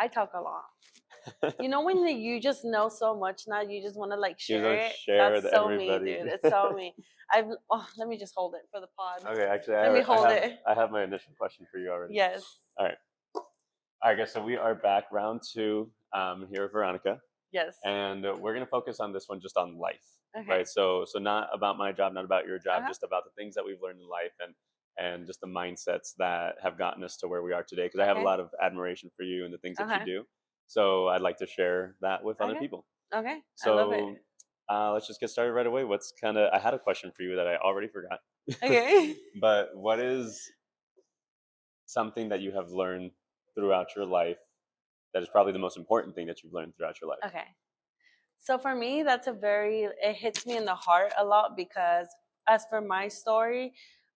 I talk a lot. You know when you just know so much now, you just want to like You share don't it. share That's with so me, everybody. dude. It's so me. I've let me just hold it for the pod. Okay, actually, Let me hold it. I have my initial question for you already. Yes. All right. All right, guys. So we are back, round two, here with Veronica, Yes. and we're gonna focus on this one just on life, Okay. right? So not about my job, not about your job, Uh-huh. just about the things that we've learned in life and just the mindsets that have gotten us to where we are today. Because I have a Okay. lot of admiration for you and the things that you Okay. do. So I'd like to share that with other Okay. people. Okay. I love So it. let's just get started right away. I had a question for you that I already forgot. Okay. But what is something that you have learned throughout your life that is probably the most important thing that you've learned throughout your life? Okay. So for me, it hits me in the heart a lot because as for my story,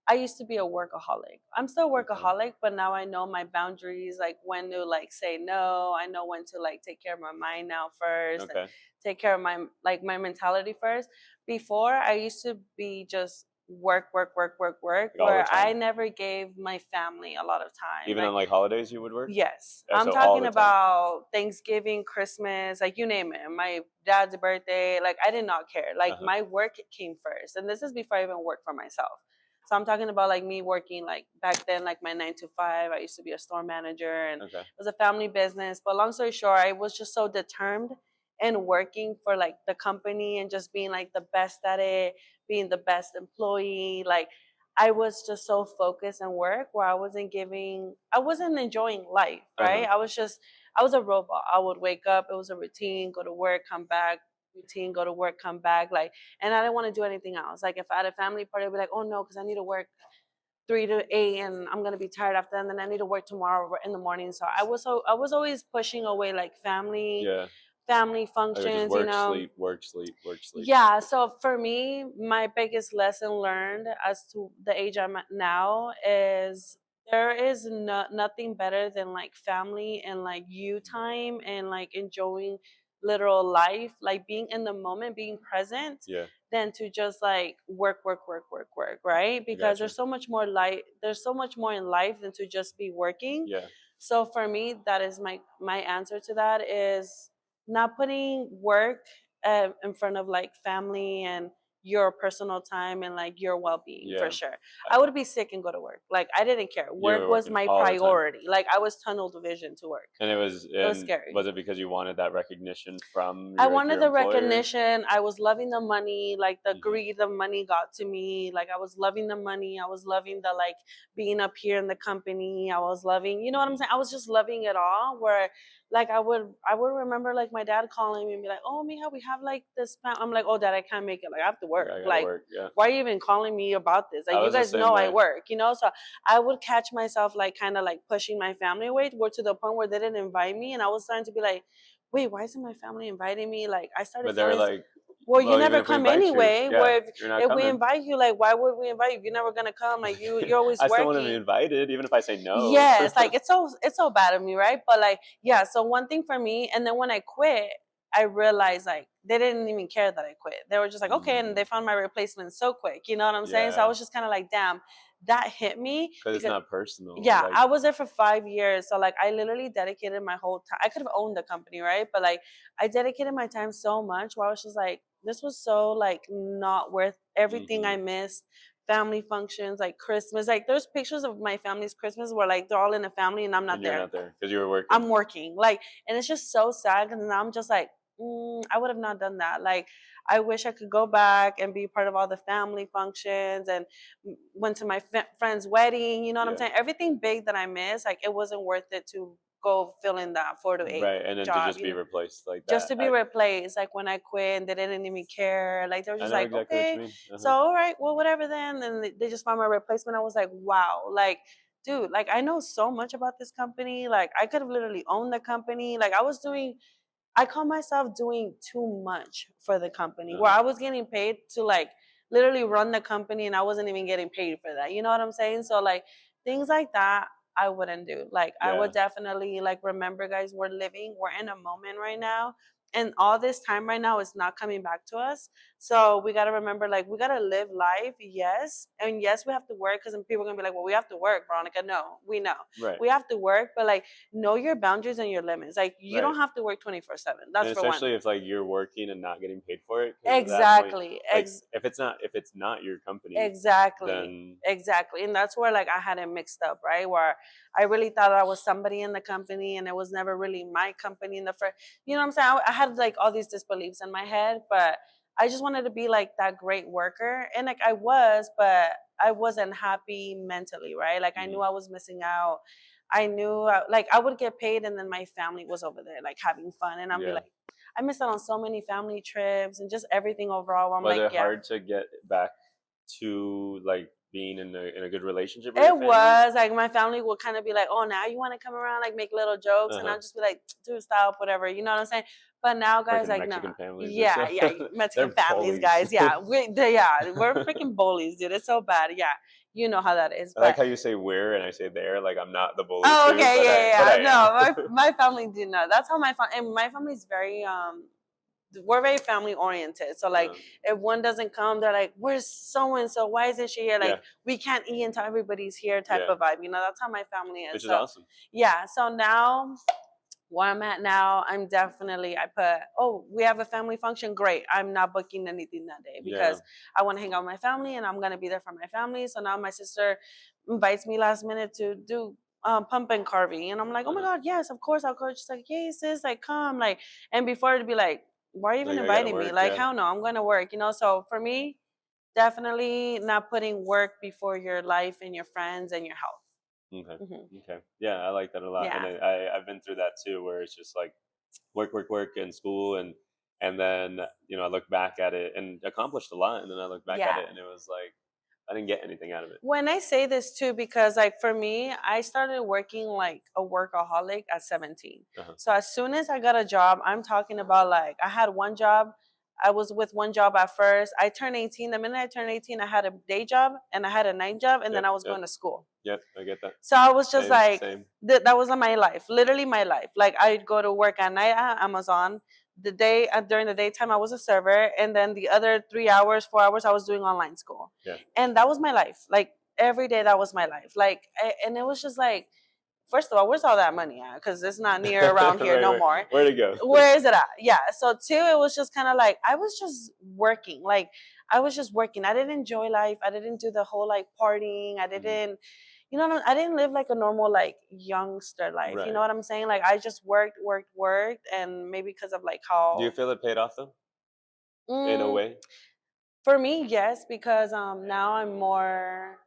I used to be a workaholic. I'm still a workaholic, but now I know my boundaries, like when to like say no. I know when to like take care of my mind now first and Okay. take care of my mentality first. Before I used to be just work, work, work, work, work, Like all the where I time. never gave my family a lot of time. Even Like on like holidays you would work? yes, Yeah, I'm so all talking the time. about Thanksgiving, Christmas, like you name it. My dad's birthday, like I did not care. Like my work came first, and this is before I even worked for myself. So I'm talking about like me working like back then, like my 9 to 5. I used to be a store manager, and Okay. it was a family business. But long story short, I was just so determined and working for like the company and just being like the best at it, being the best employee, like I was just so focused on work where I wasn't enjoying life, right? I was a robot. I would wake up, it was a routine, go to work, come back, routine, go to work, come back, like, and I didn't want to do anything else. Like if I had a family party, I'd be like, oh no, because I need to work 3 to 8 and I'm gonna be tired after that, and then I need to work tomorrow in the morning. So I was always pushing away like Yeah. family Like just functions, work, sleep, work, sleep, work, sleep. yeah, so for me, my biggest lesson learned as to the age I'm at now is there is nothing better than like family and like you time and like enjoying literal life, like being in the moment, being present, Yeah. than to just like work, work, work, work, work, right? Because Gotcha. there's so much more in life than to just be working. Yeah. So for me, that is my answer to that is not putting work in front of like family and your personal time and like your well-being for Yeah. sure. I would be sick and go to work. Like I didn't care. You Work were was working my all the time. priority. Like I was tunnel vision to work. And It was scary. was it because you wanted that recognition from I wanted your the employer? recognition. I was loving the money, like the Hmm. greed of money got to me. Like I was loving the money. I was loving the like being up here in the company. I was loving, you know what I'm saying? I was just loving it all. Where like I would remember like my dad calling me and be like, "Oh, Mija, we have like this." I'm like, "Oh, dad, I can't make it. Like I have to work. Yeah, I gotta Like work. Yeah. why are you even calling me about this? Like I you was the guys same know I way. work, you know." So I would catch myself like kind of like pushing my family away, to the point where they didn't invite me, and I was starting to be like, wait, why isn't my family inviting me? Like I started But they were feeling, like, well, you well, even never if we come invite you, anyway. yeah, Where you're not if we coming. invite you, like why would we invite you? You're never gonna come. Like you're always I still want to be working. invited, even if I say no. Yes, like it's so bad of me, right? But like yeah, so one thing for me, and then when I quit, I realized like they didn't even care that I quit. They were just like, okay, and they found my replacement so quick. You know what I'm saying? So I Yeah, was just kind of like, damn, that hit me because it's because not personal. yeah, Like, I was there for 5 years. So like I literally dedicated my whole time. I could have owned the company, right? But like I dedicated my time so much where I was just like, this was so like not worth everything I hmm, missed. Family functions, like Christmas. Like there's pictures of my family's Christmas where like they're all in a family and I'm not and you're there. not there because you were working. I'm working. Like, and it's just so sad because now I'm just like, I would have not done that. Like, I wish I could go back and be part of all the family functions and went to my friend's wedding. You know what I'm Yeah, saying? Everything big that I missed, like, it wasn't worth it to go fill in that 4 to 8 right. And then to job, just you be know? replaced like Just that. to be replaced. Like, when I quit and they didn't even care. Like, they were I just know like, exactly what you okay, mean. so, all right, well, whatever then. And they just found my replacement. I was like, wow. Like, dude, like I know so much about this company. Like I could have literally owned the company. Like I call myself doing too much for the company where Uh-huh. I was getting paid to like literally run the company and I wasn't even getting paid for that. You know what I'm saying? So like things like that I wouldn't do. Like I Yeah. would definitely like remember guys, we're in a moment right now and all this time right now is not coming back to us. So we got to remember, like, we got to live life, yes, and yes, we have to work, because people are gonna be like, well, we have to work, Veronica. No, we know Right. we have to work, but like, know your boundaries and your limits. Like, you Right. don't have to work 24/7. And That's for one. especially if like you're working and not getting paid for it, because at that point, Exactly. like if it's not your company, Exactly. then Exactly. And that's where like I had it mixed up, right? Where I really thought I was somebody in the company and it was never really my company in the first, you know what I'm saying? I had like all these disbeliefs in my head, but I just wanted to be like that great worker. And like I was, but I wasn't happy mentally, right? Like I knew I was missing out. I knew like I would get paid and then my family was over there like having fun. And I'd be yeah. like, I missed out on so many family trips and just everything overall. I'm Was like, it yeah. hard to get back to like being in a good relationship with It your family? was like my family would kind of be like, "Oh, now you want to come around, like make little jokes," and Uh-huh. I'll just be like, "Dude, stop, whatever." You know what I'm saying? But now, guys, Freaking like, no, Mexican families are yeah, so yeah, Mexican they're families, bullies. guys, yeah, we're freaking bullies, dude. It's so bad, yeah. You know how that is, I like but how you say we're and I say there. Like I'm not the bully oh, too, okay, but I yeah, yeah, yeah. No, am. my family do not. That's how my family's very we're very family oriented. So like if one doesn't come, they're like, where's so and so? Why isn't she here? Like Yeah, we can't eat until everybody's here type yeah, of vibe. You know, that's how my family is. which is So awesome. yeah. So now where I'm at now, I'm definitely I put, oh, we have a family function. Great. I'm not booking anything that day Yeah, because I want to hang out with my family and I'm gonna be there for my family. So now my sister invites me last minute to do pumpkin carving. And I'm like, oh my God, yes, of course I'll go. She's like, yay, sis, like come. Like, and before it'd be like, why are you even like I gotta inviting me? work. Like, Yeah. hell no, I'm gonna work, you know. So for me, definitely not putting work before your life and your friends and your health. Okay. Hmm. Okay. Yeah, I like that a lot, and Yeah. I've been through that too, where it's just like work, work, work in school, and then I look back at it and accomplished a lot, and then I look back at Yeah. it and it was like I didn't get anything out of it. When I say this too, because like for me, I started working like a workaholic at 17. Uh-huh. So as soon as I got a job, I'm talking about like I had one job. I was with one job at first. I turned 18. The minute I turned 18, I had a day job and I had a night job, and then Yep. I was Yep. going to school. Yep. I get that. So I was just Same. like, Same. that was my life, literally my life. Like I'd go to work at night at Amazon. The day during the daytime, I was a server, and then the other 3 hours, 4 hours, I was doing online school, Yeah. and that was my life. Like every day, that was my life. Like, and it was just like, first of all, where's all that money at? Because it's not near around here no more. Where'd it go? Where is it at? Yeah. So two, it was just kind of like I was just working. Like I was just working. I didn't enjoy life. I didn't do the whole like partying. I didn't, I didn't live like a normal like youngster life. You know Right. what I'm saying? Like I just worked, worked, worked, and maybe because of like Do you how. feel it paid off though, in a Mm, way? for me, yes, because now I'm more.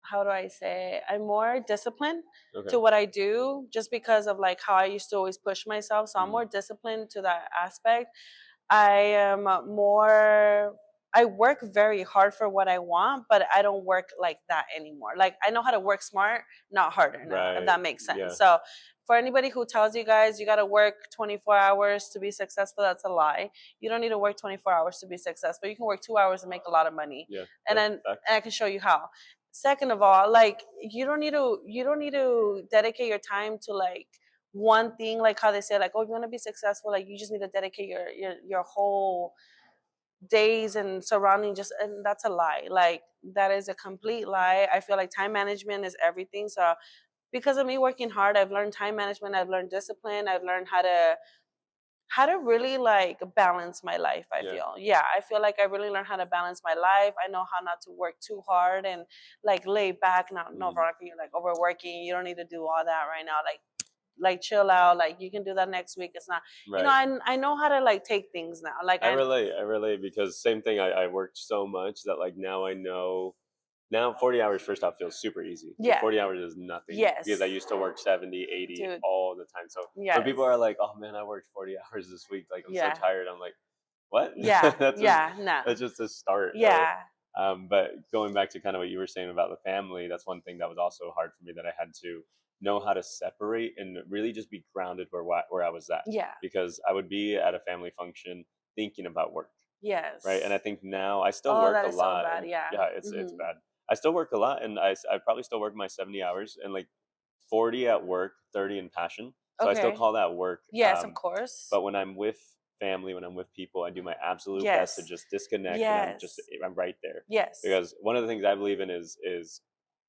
How do I say? I'm more disciplined Okay. to what I do, just because of like how I used to always push myself. So I'm more disciplined to that aspect. I am more. I work very hard for what I want, but I don't work like that anymore. Like I know how to work smart, not harder now, if Right. that makes Yeah. sense. So for anybody who tells you guys you got to work 24 hours to be successful, that's a lie. You don't need to work 24 hours to be successful. You can work 2 hours and make a lot of money. Yeah. And Yeah. then Facts. and I can show you how. Second of all, like you don't need to dedicate your time to like one thing, like how they say like, oh, if you want to be successful, like you just need to dedicate your whole days and surrounding, just, and that's a lie. Like that is a complete lie. I feel like time management is everything. So because of me working hard, I've learned time management, I've learned discipline, I've learned how to really like balance my life. I Yeah. feel, yeah, I feel like I really learned how to balance my life. I know how not to work too hard and like lay back. Now, no, Veronica, you're like overworking, you don't need to do all that right now. Like chill out, like you can do that next week. It's not, Right. I know how to like take things now. Like I relate because same thing. I worked so much that like now I know. Now 40 hours first off feels super easy. Like, Yeah. 40 hours is nothing. Yes. Because I used to work 70, 80 Dude. all the time. So Yes. when people are like, "Oh man, I worked 40 hours this week. Like I'm Yeah. so tired." I'm like, "What?" Yeah. that's Yeah. No. that's just a start. Yeah. But going back to kind of what you were saying about the family, that's one thing that was also hard for me, that I had to know how to separate and really just be grounded where I was at. Yeah. Because I would be at a family function thinking about work. Yes. Right. And I think now I still Oh, work that a is so lot. bad. And Yeah. yeah, it's bad. I still work a lot, and I probably still work my 70 hours, and like 40 at work, 30 in passion. So I still Okay. call that work. Yes, of course. But when I'm with family, when I'm with people, I do my absolute best to Yes. just disconnect, and Yes. I'm right there. Yes. Because one of the things I believe in is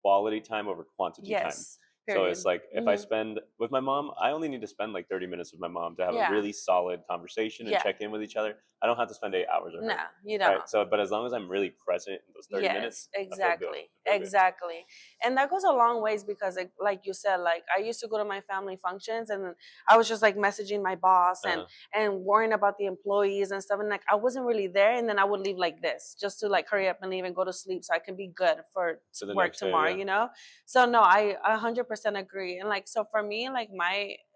quality time over quantity time. Yes. So it's Period. like if I Hmm. spend with my mom, I only need to spend like 30 minutes with my mom to have a Yeah. really solid conversation and Yeah. check in with each other. I don't have to spend 8 hours with No, her. you Right. don't. So but as long as I'm really present in those 30 Yes, minutes, I feel good. exactly. I feel good. Exactly. And that goes a long ways because like you said, like I used to go to my family functions and I was just like messaging my boss Uh-huh. and worrying about the employees and stuff, and like I wasn't really there, and then I would leave like this just to like hurry up and leave and go to sleep so I can be good for So the work next day, tomorrow, yeah. you know? So no, I 100% agree. And like so for me, like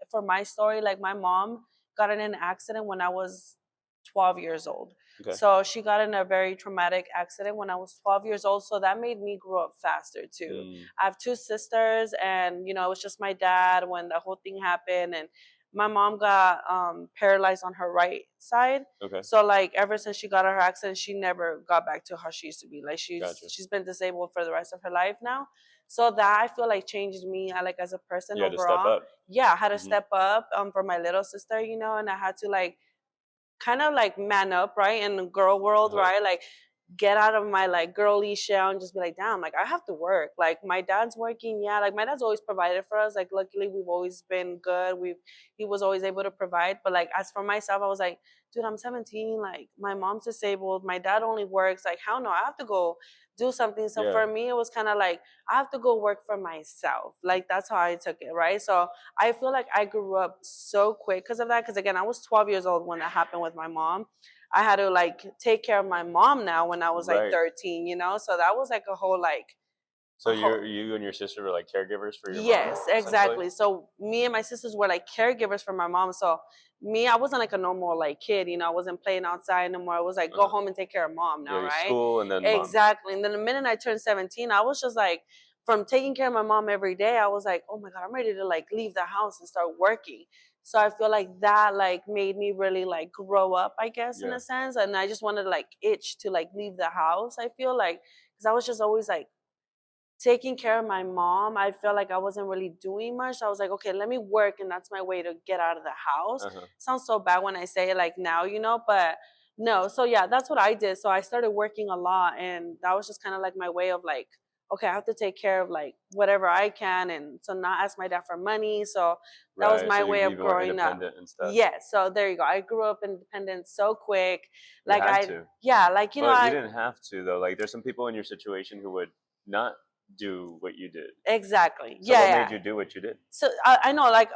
for my story, like my mom got in an accident when I was 12 years old. Okay. So she got in a very traumatic accident when I was 12 years old. So that made me grow up faster too. Mm, I have two sisters, and it was just my dad when the whole thing happened. And my mom got paralyzed on her right side. okay. So like ever since she got her accident, she never got back to how she used to be. Like Gotcha. she's been disabled for the rest of her life now. So that I feel like changed me, like as a person You had to step overall. up. Yeah, I had to Hmm. step up for my little sister, and I had to like kind of like man up, right? In the girl world, Uh-huh. right? Like get out of my like girly shell and just be like, damn, like I have to work. Like my dad's working, yeah. Like my dad's always provided for us. Like luckily we've always been good. He was always able to provide. But like as for myself, I was like, dude, I'm 17. Like my mom's disabled. My dad only works. Like hell no, I have to go do something. So Yeah. for me, it was kind of like I have to go work for myself. Like that's how I took it, right? So I feel like I grew up so quick because of that. Because again, I was 12 years old when that happened with my mom. I had to like take care of my mom now when I was like Right. 13, So that was like a whole like So a whole you and your sister were like caregivers for your mom, yes, essentially? exactly. So me and my sisters were like caregivers for my mom. So me, I wasn't like a normal like kid, I wasn't playing outside anymore. I was like go Uh-huh. home and take care of mom Yeah, now, your right? school and then mom. Exactly. And then the minute I turned 17, I was just like from taking care of my mom every day, I was like, oh my God, I'm ready to like leave the house and start working. So I feel like that like made me really like grow up, I guess, in Yeah. a sense. And I just wanted to like itch to like leave the house. I feel like because I was just always like taking care of my mom. I felt like I wasn't really doing much. So I was like, okay, let me work, and that's my way to get out of the house. Uh-huh. Sounds so bad when I say it like now, but no. So yeah, that's what I did. So I started working a lot, and that was just kind of like my way of like, okay, I have to take care of like whatever I can, and so not ask my dad for money. So that was Right. So my you way be of more growing up. independent and stuff. Yes, so there you go. I grew up independent so quick. You Like had I, to. yeah, like But you I didn't have to though. Like there's some people in your situation who would not do what you did. exactly, So yeah, what made yeah. you do what you did? So I know, like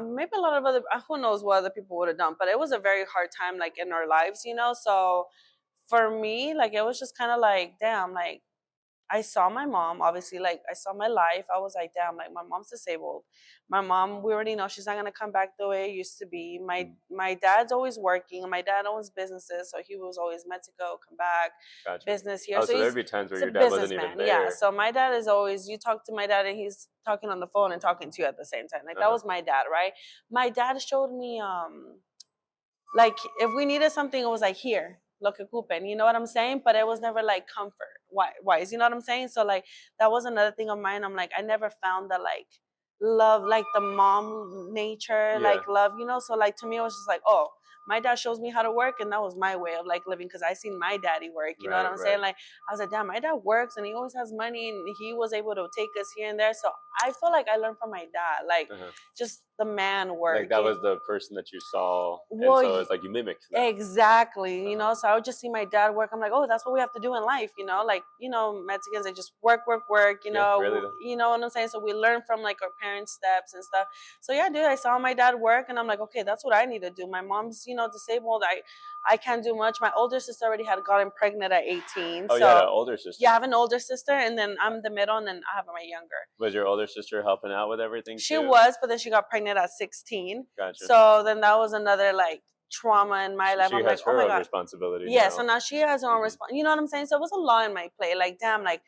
maybe a lot of other who knows what other people would have done, but it was a very hard time, like in our lives, So for me, like it was just kind of like, damn, like I saw my mom, obviously, like I saw my life. I was like, damn, like my mom's disabled. My mom, we already know she's not gonna come back the way it used to be. My Mm, my dad's always working. My dad owns businesses, so he was always meant to go, come back, gotcha. business here. Oh, So so there'd be times where he's a your dad wasn't even businessman. Yeah. there. So my dad is always you talk to my dad and he's talking on the phone and talking to you at the same time. Like that Uh-huh. was my dad, right? My dad showed me like if we needed something, it was like here, lo que ocupen, you know what I'm saying? But it was never like comfort wise, you know what I'm saying? So like that was another thing of mine. I'm like, I never found the like love, like the mom nature, Yeah. like love, So like to me, it was just like, oh, my dad shows me how to work, and that was my way of like living because I seen my daddy work. You know what Right, I'm saying? right. Like I was like, damn, my dad works and he always has money and he was able to take us here and there. So I feel like I learned from my dad, like Uh-huh. just the man Like work. that was the person that you saw, and Well, so it's like you mimicked that. exactly, Uh-huh. So I would just see my dad work. I'm like, oh, that's what we have to do in life, Like, Mexicans, they just work, work, work, Yeah, really though. you know what I'm saying? So we learn from like our parents' steps and stuff. So yeah, dude, I saw my dad work and I'm like, okay, that's what I need to do. My mom's, disabled. I can't do much. My older sister already had gotten pregnant at 18. Oh, you had an So older yeah, I sister. have an older sister and then I'm the middle and then I have my younger. Was your older sister helping out with everything She too? was, but then she got pregnant at 16. Gotcha. So then that was another like trauma in my life. She I'm like, has oh her my own God. responsibilities Yeah, so now. now she has her own Hmm. response. You know what I'm saying? So it was a lot in my plate. Like, damn, like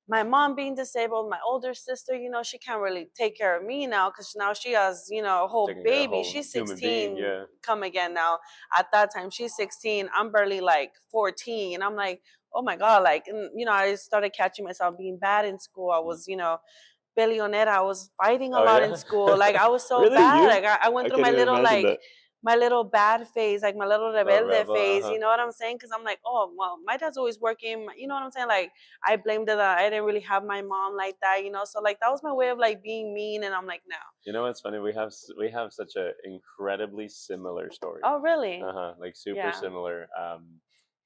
my mom being disabled, my older sister, she can't really take care of me now because now she has, a whole Taking care of a baby. whole She's human being, 16, yeah. come again now. At that time, she's 16. I'm barely like 14. I'm like, oh my God. Like, and, I started catching myself being bad in school. I Mm. was, billionaire. I was fighting a Oh lot in yeah, school. Like I was so really? bad. You? Like I went I through can't my even little imagine like that. my little bad phase, like my little Oh, rebelde rebel. phase. Uh-huh. You know what I'm saying? Because I'm like, oh well, my dad's always working. You know what I'm saying? Like I blamed it that I didn't really have my mom like that. You know, so like that was my way of like being mean. And I'm like, no. You know what's funny? We have such a incredibly similar story. Oh really? Like super Yeah. similar.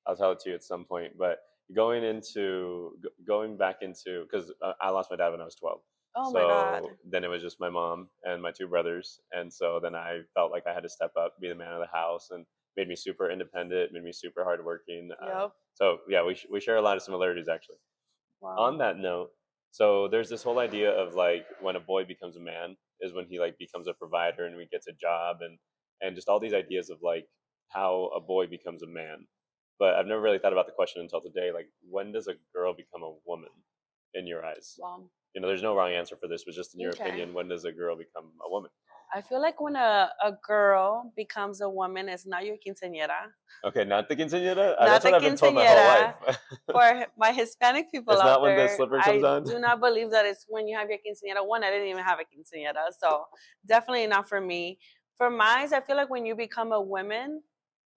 I'll tell it to you at some point. But going back into, because I lost my dad when I was 12. Oh my God. So then it was just my mom and my two brothers, and so then I felt like I had to step up, be the man of the house, and made me super independent, made me super hardworking. Yep. So yeah, we share a lot of similarities actually. On Wow. that note, so there's this whole idea of like when a boy becomes a man is when he like becomes a provider and he gets a job, and just all these ideas of like how a boy becomes a man. But I've never really thought about the question until today, like when does a girl become a woman in your eyes? Wow. There's no wrong answer for this, but just in your Okay. opinion, when does a girl become a woman? I feel like when a girl becomes a woman, it's not your quinceañera. Okay, not the quinceañera. Not That's the what I've been told my whole quinceañera. life. For my Hispanic people It's out not when the there, slipper comes I on. do not believe that it's when you have your quinceañera. One, I didn't even have a quinceañera, so definitely not for me. For mine, I feel like when you become a woman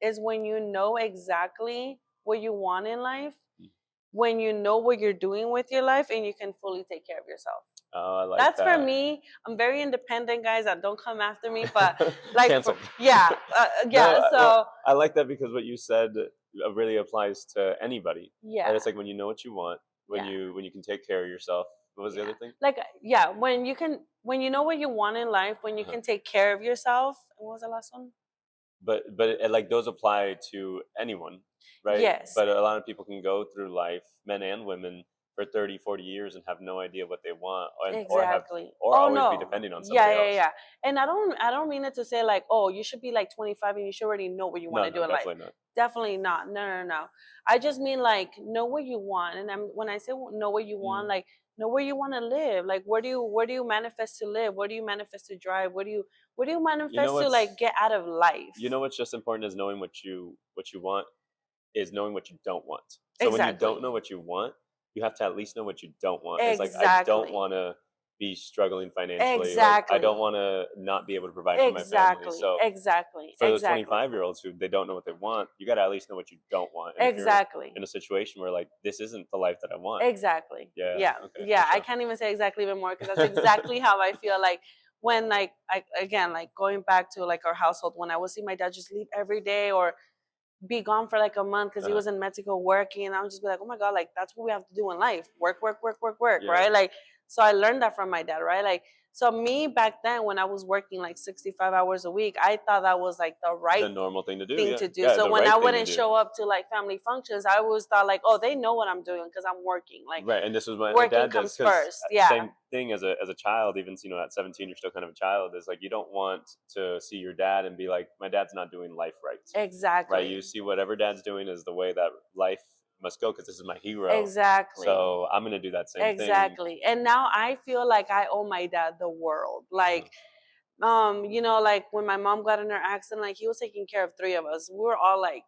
is when you know exactly what you want in life, when you know what you're doing with your life, and you can fully take care of yourself. Oh, I like That's for that. me. I'm very independent, guys. That don't come after me, but like, Cancel. yeah, No, yeah. well, So I like that because what you said really applies to anybody. yeah, And it's like when you know what you want, yeah. when you can take care of yourself. What was the Yeah. other thing? Like yeah, when you know what you want in life, when you Uh-huh. can take care of yourself. What was the last one? But like those apply to anyone, right? Yes. But a lot of people can go through life, men and women, for 30, 40 years and have no idea what they want, Exactly. or Oh always be no. depending on Yeah, somebody yeah, else. yeah. And I don't mean it to say like, oh, you should be like 25 and you should already know what you want No, to no, do in life. definitely not. Definitely not. No, no, no. I just mean like know what you want. And when I say know what you want, Mm. like know where you want to live. Like where do you manifest to live? Where do you manifest to drive? Where do you You know manifest to like what's get out of life? what's just important is knowing what you want is knowing what you don't want. So when you don't Exactly. know what you want, you have to at least know what you don't want. It's like I don't Exactly. want to be struggling financially. Like I don't Exactly. want to not be able to provide for my family. Exactly. So Exactly. for those Exactly. 25-year-olds who they don't know what they want, you got to at least know what you don't want. And if you're Exactly. in a situation where like this isn't the life that I want, Exactly. yeah, Yeah. okay, for Yeah. I sure. can't even say exactly even more because that's exactly how I feel like when like I again like going back to like our household when I would see my dad just leave every day or be gone for like a month because he Uh-huh. was in Mexico working and I would just be like, oh my God, like that's what we have to do in life. Work, work, work, work, work, Yeah. right? Like so I learned that from my dad, right? Like so me back then when I was working like 65 hours a week, I thought that was like the The right normal thing to do, thing yeah. to do. Yeah, So the when right I thing to wouldn't do. show up to like family functions, I always thought like, oh, they know what I'm doing because I'm working. Like Right, and this is what my working dad does comes because first. Yeah. same thing as a child, even at 17, you're still kind of a child. Is like you don't want to see your dad and be like, my dad's not doing life right? You Exactly. see whatever dad's doing is the way that life must go because this is my hero. Exactly. So I'm gonna do that same thing. Exactly. And now I feel like I owe my dad the world. Uh-huh. Like like when my mom got in her accident, like he was taking care of three of us. We were all like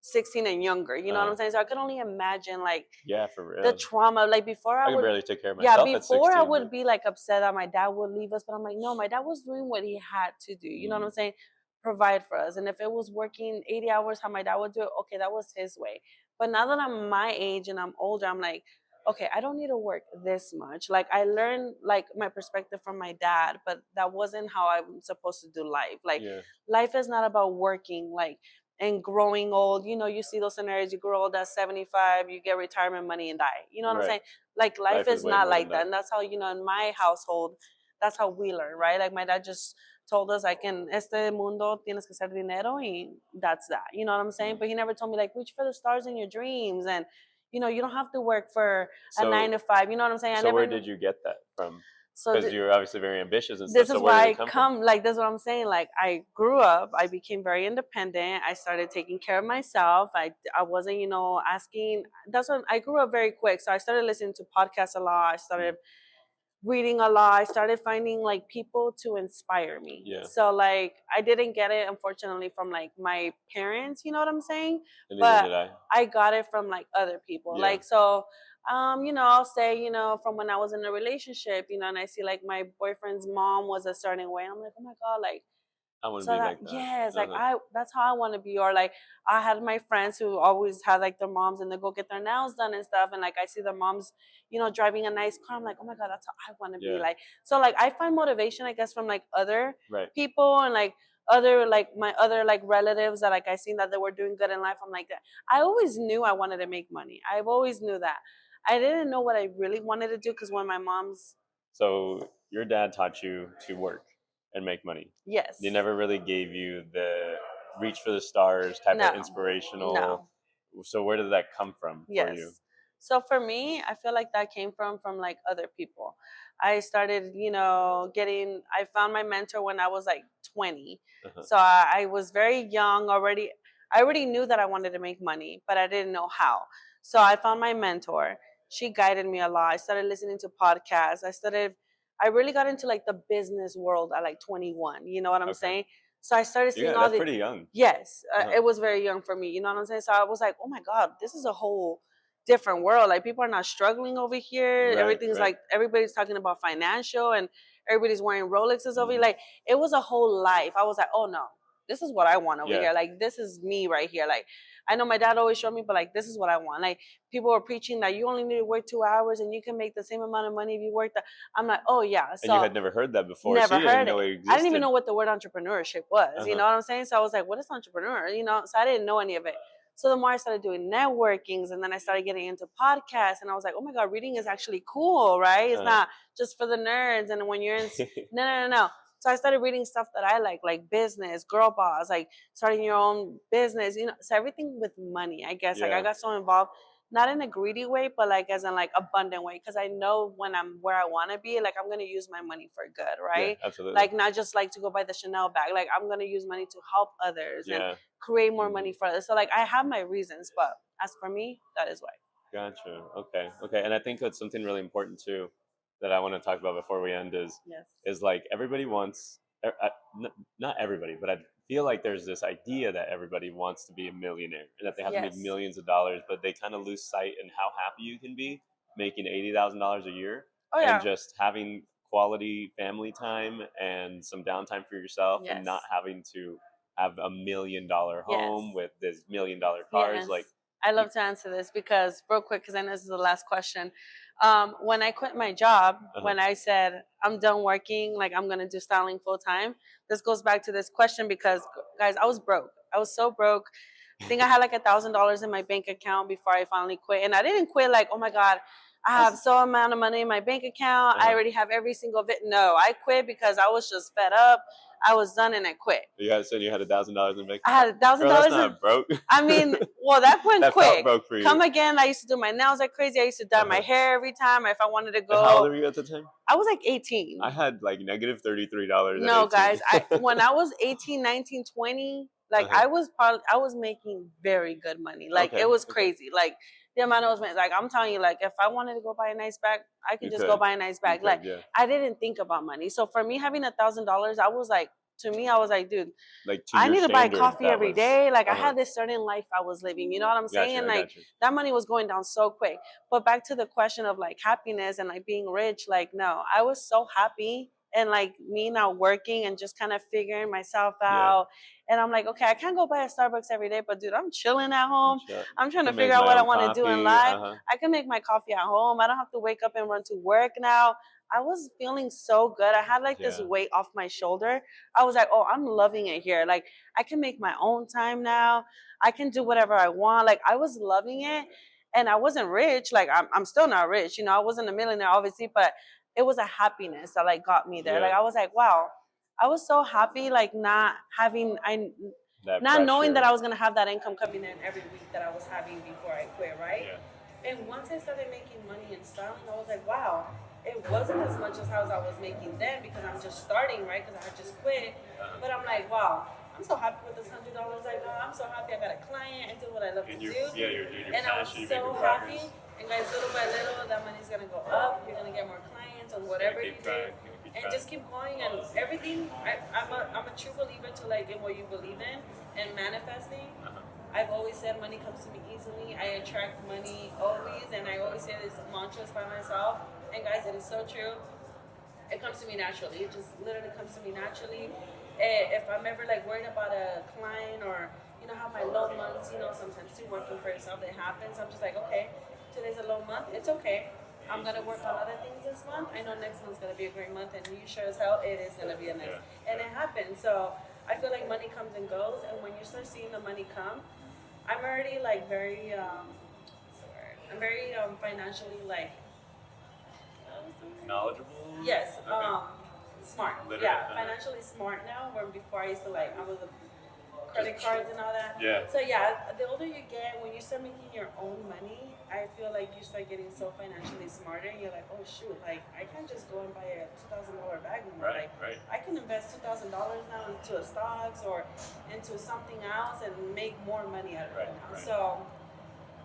16 and younger. You know what Uh-huh. I'm saying? So I could only imagine like Yeah, for the real. trauma. Like before I I can would barely take care of yeah, myself at before I 16, would but be like upset that my dad would leave us, but I'm like, no, my dad was doing what he had to do. You know what mm, I'm saying? Provide for us. And if it was working 80 hours, how my dad would do it, okay, that was his way. But now that I'm my age and I'm older, I'm like, okay, I don't need to work this much. Like I learned like my perspective from my dad, but that wasn't how I'm supposed to do life. Like yeah, life is not about working like and growing old. You know, you see those scenarios, you grow old at 75, you get retirement money and die. You know what I'm right. saying? Like life Life is is way not more than like that. that. And that's how, in my household, that's how we learn, right? Like my dad just told us like in este mundo tienes que hacer dinero y that's that. You know what I'm saying? Mm. But he never told me like reach for the stars in your dreams and you don't have to work for a nine So to five. You know what I'm saying? I so where never did you get that from? so Because you're obviously very ambitious and stuff. this So is where did why it I come from? come like this is what I'm saying. Like I grew up, I became very independent. I started taking care of myself. I wasn't, asking. That's when I grew up very quick. So I started listening to podcasts a lot. I Mm. started reading a lot. I started finding like people to inspire me. Yeah. So like I didn't get it unfortunately from like my parents, you know what I'm saying? And neither But did I. I got it from like other people. Yeah. Like so I'll say, from when I was in a relationship, and I see like my boyfriend's mom was a certain way. I'm like, oh my God, like I want to so be that like that. yes, like that's how I want to be. Or like I had my friends who always had like their moms and they go get their nails done and stuff, and like I see the moms, driving a nice car. I'm like, oh my God, that's how I want to be. Yeah. Like so, like I find motivation, I guess, from like other Right. people and like other like my other like relatives that like I seen that they were doing good in life. I'm like that. I always knew I wanted to make money. I've always knew that. I didn't know what I really wanted to do because when my mom's So your dad taught you to work and make money. yes, They never really gave you the reach for the stars type no, of inspirational. no. So where did that come from for you? Yes. So for me, I feel like that came from like other people. I started, I found my mentor when I was like 20. Uh-huh. So I was very young already. I already knew that I wanted to make money, but I didn't know how. So I found my mentor. She guided me a lot. I started listening to podcasts. I really got into like the business world at like 21. You know what I'm Okay. saying? So I started seeing Yeah, all that's the pretty young. yes, Uh-huh. it was very young for me. You know what I'm saying? So I was like, oh my God, this is a whole different world. Like people are not struggling over here. Right, Everything's right. like everybody's talking about financial and everybody's wearing Rolexes over here. Mhm. Like it was a whole life. I was like, oh no, this is what I want over Yeah. here. Like this is me right here. Like I know my dad always showed me, but like this is what I want. Like people were preaching that you only need to work 2 hours and you can make the same amount of money if you work that. I'm like, oh yeah. And you So had never heard that before. never She didn't even heard know it. it existed. I didn't even know what the word entrepreneurship was. You Uh-huh. know what I'm saying? So I was like, what is entrepreneur? So I didn't know any of it. So the more I started doing networkings and then I started getting into podcasts and I was like, oh my God, reading is actually cool, right? It's not just for the nerds. And when you're in, no. So I started reading stuff that I like business, girl boss, like starting your own business, so everything with money, I guess. Like I Yeah. got so involved, not in a greedy way, but like as in like abundant way. Cause I know when I'm where I want to be, like I'm going to use my money for good, Yeah, right? absolutely. Like not just like to go buy the Chanel bag. Like I'm going to use money to help others and Yeah. create more money for others. So like I have my reasons, but as for me, that is why. Gotcha. Okay. And I think that's something really important too that I want to talk about before we end Yes. is like everybody wants not everybody, but I feel like there's this idea that everybody wants to be a millionaire and that they have to make Yes. millions of dollars, but they kind of lose sight in how happy you can be making $80,000 a year Oh and yeah. just having quality family time and some downtime for yourself and Yes. not having to have $1 million home Yes. with this $1 million cars. Yes. Like I love to answer this because real quick, because I know this is the last question. When I quit my job, when I said I'm done working, like I'm gonna do styling full time, this goes back to this question because guys, I was broke. I was so broke. I think I had like $1,000 in my bank account before I finally quit, and I didn't quit like, oh my God, I have so amount of money in my bank account. I already have every single bit. No, I quit because I was just fed up. I was done and I quit. you had $1,000 in bank. I had $1,000. That's not broke. I mean, well, that went that quick. Felt broke for you. Come again. I used to do my nails like crazy. I used to dye my hair every time. If I wanted to go. And how old were you at the time? I was like 18. I had like negative $33. No, guys. When I was 18, 19, 20, like I was making very good money. Like it was crazy. Like the amount I was making. Like I'm telling you, like if I wanted to go buy a nice bag, I could just go buy a nice bag. Like I didn't think about money. So for me having $1,000, I was like, to me, I was like, dude, like I need to buy coffee every day. Like I had this certain life I was living. You know what I'm saying? Gotcha, like that money was going down so quick. But back to the question of like happiness and like being rich, like no, I was so happy. And like me now working and just kind of figuring myself out. And I'm like, okay, I can't go buy a Starbucks every day, but dude, I'm chilling at home. I'm trying to figure out what I want to do in life. I can make my coffee at home. I don't have to wake up and run to work now. I was feeling so good. I had like this weight off my shoulder. I was like, oh, I'm loving it here. Like I can make my own time now. I can do whatever I want. Like I was loving it. And I wasn't rich. Like I'm still not rich. I wasn't a millionaire, obviously, but it was a happiness that like got me there. Like I was like, wow, I was so happy, like not knowing that I was gonna have that income coming in every week that I was having before I quit, right? And once I started making money in styling, I was like, wow, it wasn't as much as I was making then because I'm just starting, right? Because I had just quit. But I'm like, wow, I'm so happy with this $100 I got. I'm so happy I got a client. I do what I love to do. You're and I was so happy. And guys, little by little, that money's gonna go up. You're gonna get more clients. to Gonna whatever you keep do, trying. Gonna keep and trying. just keep going and everything. I'm a true believer to like in what you believe in and manifesting. Uh-huh. I've always said money comes to me easily. I attract money always, and I always say this mantras by myself. And guys, it is so true. It comes to me naturally. It just literally comes to me naturally. If I'm ever like worried about a client or you know how my low months, you know, sometimes too working for yourself it happens. I'm just like, okay, today's a low month. It's okay. I'm gonna work on other things this month. I know next month's gonna be a great month, and you sure as hell it is gonna be a next. Yeah. And it happens. So I feel like money comes and goes, and when you start seeing the money come, I'm already like very what's the word? I'm very financially like Knowledgeable. yes, Okay. smart. Literate, Yeah, uh-huh. financially smart now. Where before I used to like I was a credit cards and all that. Yeah. So yeah, the older you get, when you start making your own money, I feel like you start getting so financially smarter. You're like, oh shoot, like I can't just go and buy a $2,000 bag anymore. Right. Like Right. I can invest $2,000 now into a stocks or into something else and make more money out of it Right, now. right. So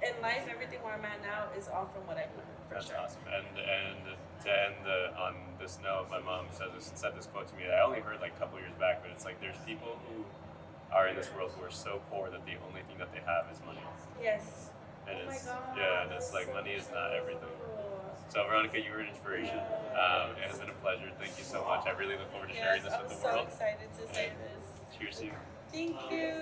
in life, everything where I'm at now is all from what I've learned. For That's sure. awesome. And to end on this note, my mom said this quote to me. I only heard like a couple years back, but it's like there's people who are in this world who are so poor that the only thing that they have is money. Yes. And Oh my it's God, yeah, and it's like so money is not everything. cool. So Veronica, you were an inspiration. It has been a pleasure. Thank you so much. I really look forward to Yes, sharing this I'm with the so world. excited to say And this. cheers to you. Thank you.